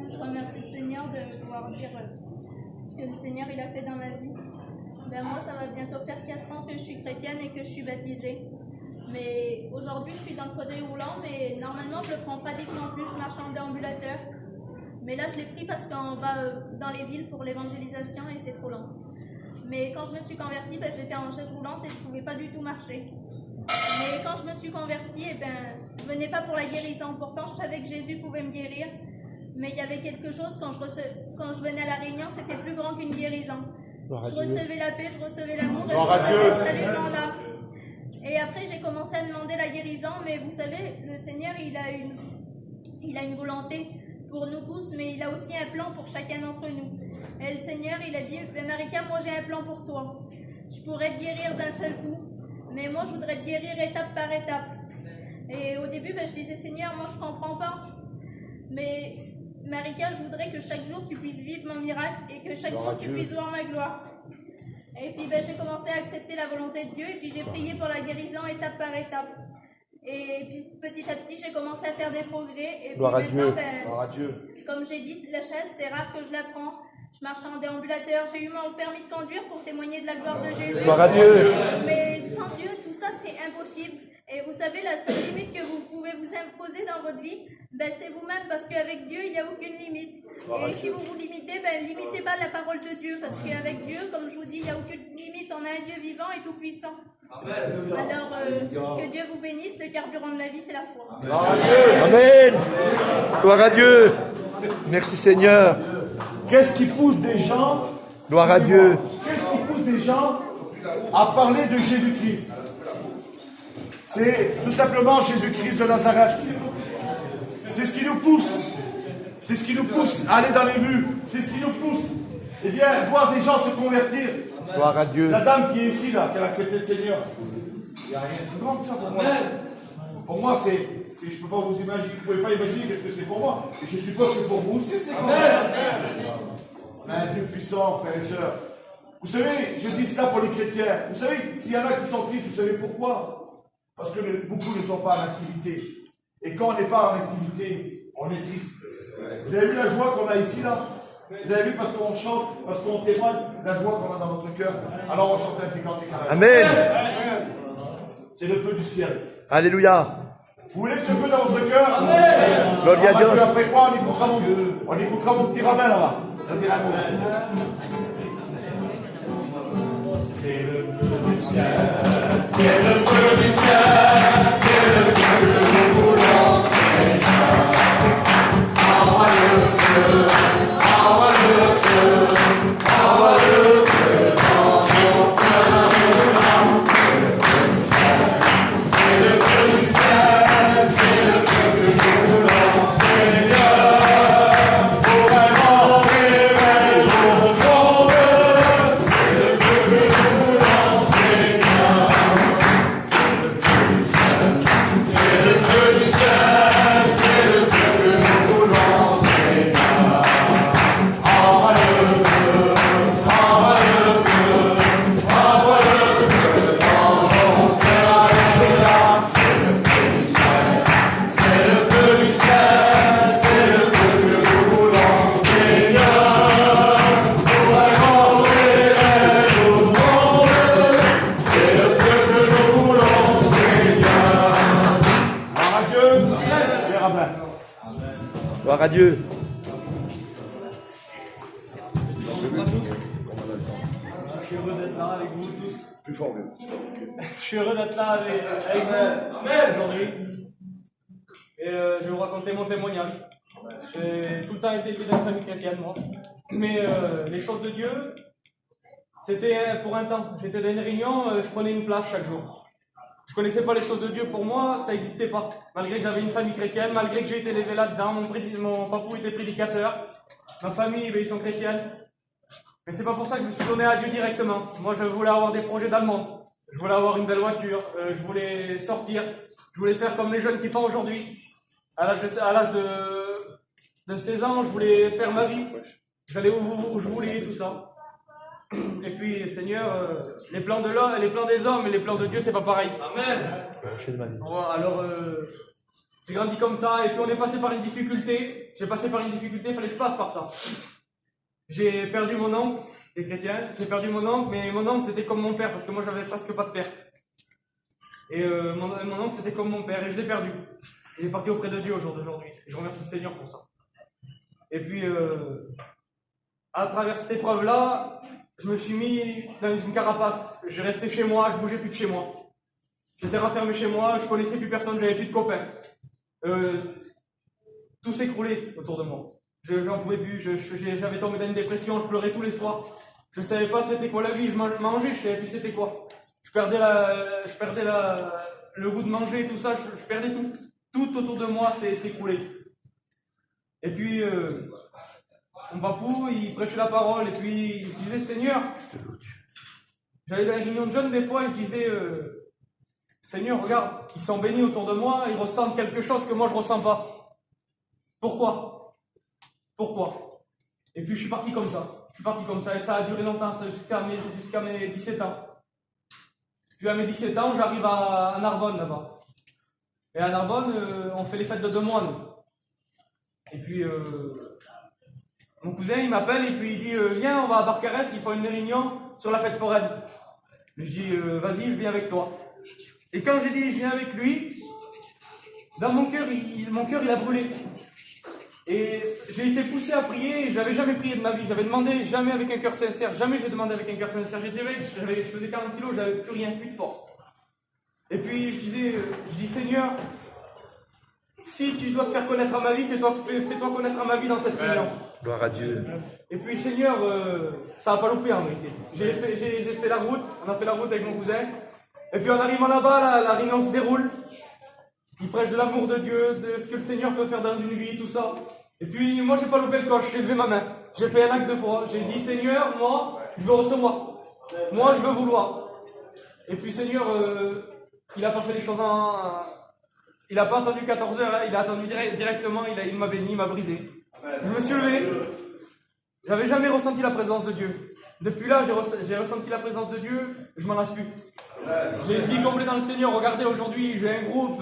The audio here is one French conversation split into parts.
Je remercie le Seigneur de pouvoir dire ce que le Seigneur il a fait dans ma vie. Moi, ça va bientôt faire 4 ans que je suis chrétienne et que je suis baptisée. Mais aujourd'hui, je suis dans le fauteuil roulant, mais normalement, je le prends pratiquement plus. Je marche en déambulateur. Mais là, je l'ai pris parce qu'on va dans les villes pour l'évangélisation et c'est trop long. Mais quand je me suis convertie, j'étais en chaise roulante et je ne pouvais pas du tout marcher. Mais quand je me suis convertie, je ne venais pas pour la guérison. Pourtant, je savais que Jésus pouvait me guérir. Mais il y avait quelque chose, quand je venais à la réunion, c'était plus grand qu'une guérison. Je recevais la paix, je recevais l'amour et je recevais le salut dans l'âme. Et après, j'ai commencé à demander la guérison, mais vous savez, le Seigneur, il a une volonté pour nous tous, mais il a aussi un plan pour chacun d'entre nous. Et le Seigneur, il a dit, Marika, moi j'ai un plan pour toi. Je pourrais te guérir d'un seul coup, mais moi je voudrais te guérir étape par étape. Et au début, je disais, Seigneur, moi je comprends pas. Mais Marika, je voudrais que chaque jour tu puisses vivre mon miracle et que chaque jour tu puisses voir ma gloire. Et puis j'ai commencé à accepter la volonté de Dieu et puis j'ai prié pour la guérison étape par étape. Et puis petit à petit j'ai commencé à faire des progrès. Et Gloire puis maintenant, à Dieu. Comme j'ai dit, la chaise c'est rare que je la prends. Je marche en déambulateur, j'ai eu mon permis de conduire pour témoigner de la gloire de Jésus. Gloire à Dieu. Mais sans Dieu, tout ça c'est impossible. Et vous savez, la seule limite que vous pouvez vous imposer dans votre vie, c'est vous-même, parce qu'avec Dieu, il n'y a aucune limite. Et si vous vous limitez, limitez pas la parole de Dieu, parce qu'avec Dieu, comme je vous dis, il n'y a aucune limite. On a un Dieu vivant et tout-puissant. Alors, que Dieu vous bénisse, le carburant de la vie, c'est la foi. Amen. Gloire à Dieu. Merci Seigneur. Qu'est-ce qui pousse des gens Gloire à Dieu. Qu'est-ce qui pousse des gens à parler de Jésus-Christ? C'est tout simplement Jésus-Christ de Nazareth. C'est ce qui nous pousse. C'est ce qui nous pousse à aller dans les rues. C'est ce qui nous pousse, voir des gens se convertir. Gloire à Dieu. La dame qui est ici, là, qui a accepté le Seigneur. Il n'y a rien de plus grand que ça pour moi. Pour moi, je ne peux pas vous imaginer, vous ne pouvez pas imaginer ce que c'est pour moi. Et je suppose que pour vous aussi, c'est comme ça. On a un Dieu puissant, frères et sœurs. Vous savez, je dis cela pour les chrétiens. Vous savez, s'il y en a qui sont tristes, vous savez pourquoi? Parce que beaucoup ne sont pas en activité. Et quand on n'est pas en activité, on est triste. Vous avez vu la joie qu'on a ici, là? Vous avez vu, parce qu'on chante, parce qu'on témoigne, la joie qu'on a dans notre cœur. Alors on chante un petit cantique. Amen. C'est le feu du ciel. Alléluia. Vous voulez ce feu dans votre cœur? Amen. Gloire à Dieu. Après quoi, on écoutera mon petit rabbin là-bas. C'est le feu du ciel. C'est le feu du ciel. C'est le feu que nous voulons, Seigneur. Envoie le feu. Envoie le feu. Envoie le feu dans nos cœurs. C'est le feu du ciel. C'est le feu du ciel. C'est le feu que nous voulons, Seigneur. Pour vraiment réveiller nos mondes. C'est le feu que nous voulons, Seigneur. C'est le feu du ciel. C'est le feu du ciel. C'est le feu que nous voulons, Seigneur. Envoie le feu. Envoie le feu. Envoie le feu dans nos cœurs. Alléluia. C'est le feu du ciel. C'est le feu du ciel. C'est le feu que nous voulons, Seigneur. Pour un grand réveil au monde. C'est le feu que nous voulons, Seigneur. Gloire à Dieu. Les rabbins. Gloire à Dieu. Je suis heureux d'être là avec vous tous. Plus fort, bien. Je suis heureux d'être là avec vous aujourd'hui. Et je vais vous raconter mon témoignage. J'ai tout le temps été élevé dans une famille chrétienne, moi. Mais les choses de Dieu, c'était pour un temps. J'étais dans une réunion, je prenais une place chaque jour. Je connaissais pas les choses de Dieu, pour moi, ça n'existait pas. Malgré que j'avais une famille chrétienne, malgré que j'ai été élevé là-dedans, mon papou était prédicateur, ma famille, ils sont chrétiennes. Mais c'est pas pour ça que je me suis donné à Dieu directement. Moi, je voulais avoir des projets d'allemand. Je voulais avoir une belle voiture. Je voulais sortir. Je voulais faire comme les jeunes qui font aujourd'hui. À l'âge de 16 ans, je voulais faire ma vie. J'allais où je voulais, tout ça. Et puis, Seigneur, les plans de l'homme, les plans des hommes et les plans de Dieu, c'est pas pareil. Amen. Alors, j'ai grandi comme ça, et puis on est passé par une difficulté. J'ai passé par une difficulté, il fallait que je passe par ça. J'ai perdu mon oncle, des chrétiens. J'ai perdu mon oncle, mais mon oncle c'était comme mon père, parce que moi j'avais presque pas de père. Et mon oncle c'était comme mon père, et je l'ai perdu. Il est parti auprès de Dieu au jour d'aujourd'hui. Je remercie le Seigneur pour ça. Et puis, à travers cette épreuve-là, je me suis mis dans une carapace. Je restais chez moi, je bougeais plus de chez moi. J'étais renfermé chez moi, je connaissais plus personne, j'avais plus de copains. Tout s'écroulait autour de moi. J'en pouvais plus, j'avais tombé dans une dépression, je pleurais tous les soirs. Je savais pas c'était quoi la vie, je mangeais, je savais plus c'était quoi. Je perdais le goût de manger et tout ça, je perdais tout. Tout autour de moi s'écroulait. Et puis, mon papou, il prêchait la parole, et puis il disait, Seigneur, j'allais dans les réunions de jeunes des fois, et je disais, Seigneur, regarde, ils sont bénis autour de moi, ils ressentent quelque chose que moi je ressens pas. Pourquoi? Et puis je suis parti comme ça. Et ça a duré longtemps, jusqu'à mes 17 ans. Puis à mes 17 ans, j'arrive à Narbonne là-bas. Et à Narbonne, on fait les fêtes de 2 mois, nous. Et puis, mon cousin, il m'appelle et puis il dit, viens, on va à Barcarès, il faut une réunion sur la fête foraine. Je dis, vas-y, je viens avec toi. Et quand j'ai dit, je viens avec lui, dans mon cœur, il a brûlé. Et j'ai été poussé à prier, et je n'avais jamais prié de ma vie. J'avais demandé jamais avec un cœur sincère, jamais j'ai demandé avec un cœur sincère. Je faisais 40 kilos, j'avais plus rien, plus de force. Et puis je dis, Seigneur, si tu dois te faire connaître à ma vie, fais-toi connaître à ma vie dans cette réunion. Gloire à Dieu. Et puis Seigneur, ça n'a pas loupé en vérité. J'ai fait la route, on a fait la route avec mon cousin. Et puis en arrivant là-bas, la réunion se déroule. Il prêche de l'amour de Dieu, de ce que le Seigneur peut faire dans une vie, tout ça. Et puis moi j'ai pas loupé le coche, j'ai levé ma main. J'ai fait un acte de foi. J'ai dit, Seigneur, moi, je veux recevoir. Moi, je veux vouloir. Et puis Seigneur, il n'a pas fait les choses il n'a pas attendu 14 heures, il a attendu directement, il m'a béni, il m'a brisé. Je me suis levé. J'avais jamais ressenti la présence de Dieu. Depuis là, j'ai ressenti la présence de Dieu, je m'en lasse plus. J'ai une vie complète dans le Seigneur. Regardez, aujourd'hui, j'ai un groupe,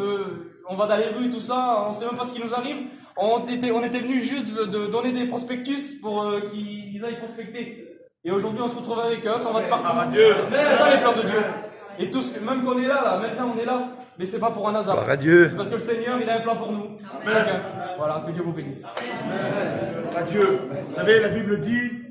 on va dans les rues, tout ça, on ne sait même pas ce qui nous arrive. On était venus juste de donner des prospectus pour qu'ils aillent prospecter. Et aujourd'hui, on se retrouve avec eux, on va de partout. C'est ça les plans de Dieu. Et tout même qu'on est là, maintenant on est là, mais c'est pas pour un hasard. C'est parce que le Seigneur, il a un plan pour nous. Chacun. Voilà, que Dieu vous bénisse. Adieu. Vous savez, la Bible dit,